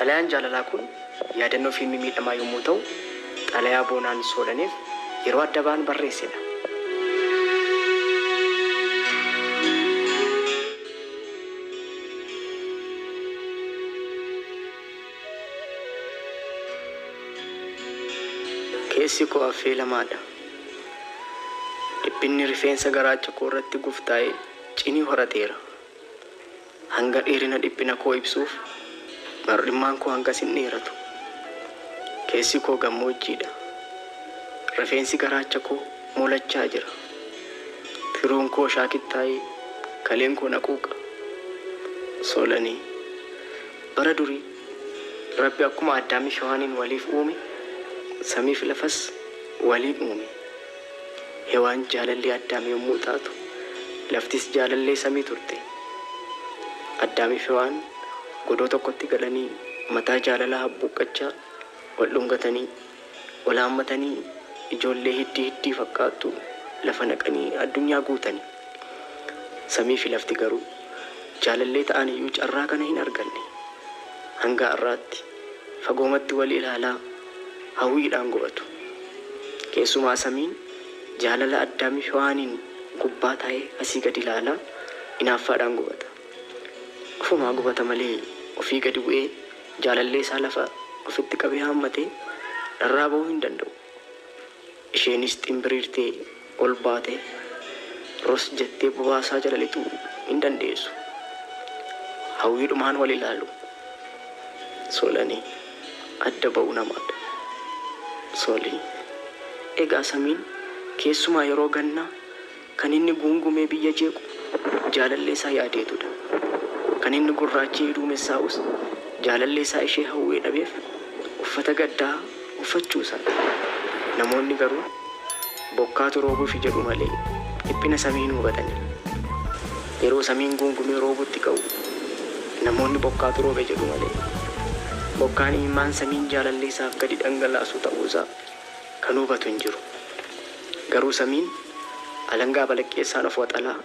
Xalayaan jaalalaa kun yaadannoo fiilmii miidhamaa yommuu ta'u, xalayaa boonaan soolaniif yeroo adda ba'an barreessedha. Keessi koo affee lamaadha. Dhiphinni rifeensa garaacha koo irratti guftaa'ee cinii horateera. Hanga dheerina dhiphina koo ibsuuf mar'immaan koo hangas hin dheeratu. Keessi koo gammoojjiidha. Rifeensi garaacha koo molachaa jira. Firuun koo shaakittaa'ee kaleen koo naquuqa. Soolanii bara durii Rabbi akkuma Addaamii fi Hewaaniin waliif uume samiif lafas waliin uume. Hewaan jaalallee Addaamii yommuu taatu laftis jaalallee samii turte. Addaamii fi Hewaan godoo tokkotti galanii mataa jaalalaa habbuuqqachaa wal dhungatanii wal haammatanii ijoollee hiddii fakkaattu lafa naqanii addunyaa guutanii. Samii fi lafti garuu jaalallee ta'an iyyuu carraa kana hin arganne. Hanga har'aatti fagoomatti wal ilaalaa hawwiidhaan gubatu. Keessumaa samiin jaalala Addaamii fi Hewaaniin gubbaa taa'ee asii gadi ilaalaa inaaffaadhaan gubata. Ofumaa gubata malee ofii gadi bu'ee jaalallee isaa lafa ofitti qabee haammatee dharraa ba'uu hin danda'u. Isheenis ximbiriirtee ol baatee ros jettee bobaasaa jala lixuu hin dandeessu. Hawwiidhumaan wal ilaalu. Soolanii adda ba'uu namaadha. Soolii egaa samiin keessumaa yeroo gannaa kan inni guungumee biyya jeequ jaalallee isaa yaadeetudha. Kan inni gurraachee duumessaa'us jaalallee isaa ishee hawwee dhabeef uffata gaddaa uffachuusaati. Namoonni garuu bokkaatu roobuuf jedhu malee dhiphina samii hin hubatani. Yeroo samiin guungumee roobutti ka'u namoonni bokkaatu roobe jedhu malee bokkaan imimmaan samiin jaalallee isaaf gadi dhangalaasu ta'uusaa kan hubatu hin jiru. Garuu samiin alangaa balaqqeessaan of waxalaa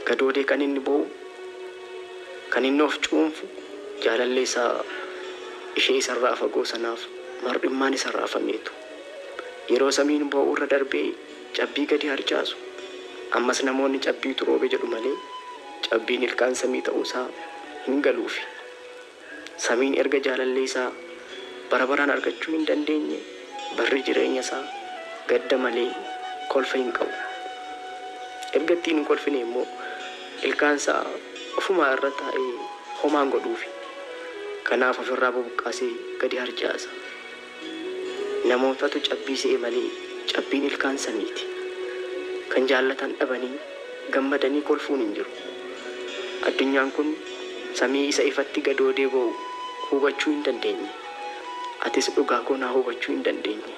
gadoodee kan inni ba'u kan inni of cuunfu jaalallee isaa ishee isarraa fagoo sanaaf mar'immaan isarraa fameetu. Yeroo samiin ba'u irra darbee cabbii gadi harcaasu ammas namoonni cabbiitu roobe jedhu malee cabbiin ilkaan samii ta'uusaa hin galuufi. Samiin erga jaalallee isaa bara baraan argachuu hin dandeenye barri jireenya isaa gadda malee kolfa hin qabu. Erga ittiin hin kolfine immoo ilkaan isaa ofumaa irra taa'ee homaan godhuufi. Kanaaf ofirraa bubuqqaasee gadi harcaasa. Namootatu cabbii se'e malee cabbiin ilkaan samiiti. Kan jaallatan dhabanii gammadanii kolfuun hin jiru. Addunyaan kun samii isa ifatti gadoodee ba'u hubachuu hin dandeenye. Atis dhugaa koo naa hubachuu hin dandeenye.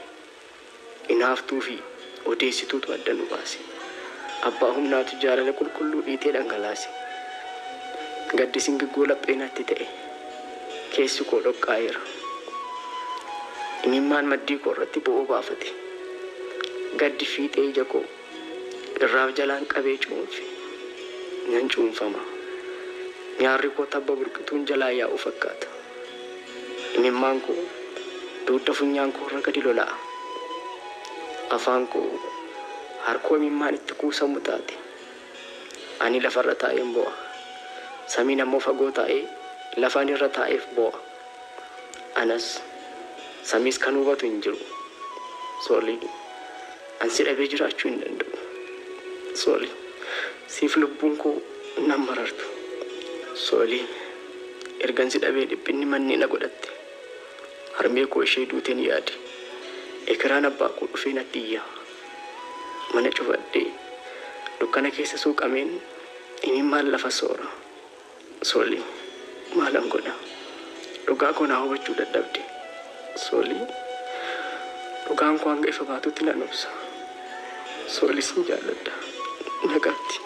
Inaaftuu fi odeessituutu adda nu baase. Abbaa humnaatu jaalala qulqulluu dhiitee dhangalaase. Gaddi singiggoo laphee natti ta'e. Keessi koo dhoqqaa'eera. Imimmaan maddii koo irratti bo'oo baafate. Gaddi fiixee ija koo irraaf jalaan qabee cuunfe. Nan cuunfama. Nyaarri koo tabba burqituun jalaa yaa'u fakkaata. Imimmaan koo dugda funyaan koo irra gadi lola'a. Afaan koo harkoo imimmaan itti kuusamu taate. Ani lafarra taa'een bo'a. Samiin ammoo fagoo taa'ee lafaan irra taa'eef bo'a. Anas samiis kan hubatu hin jiru. Soolii ansi dhabee jiraachuu hin danda'u. Soolii siif lubbuun koo nan marartu. Soolii ergansi dhabee dhiphinni manni na godhatte. Harmee koo ishee duuteen yaade. Ekeraan abbaa koo dhufee natti iyya. Mana cufadhee dukkana keessa suuqameen imimmaan lafa soora. Soolii maalan godha? Dhugaa koo naa hubachuu dadhabde. Soolii dhugaan koo hanga ifa baatutti nan obsa. Soolii sin jaalladha. Nagaatti.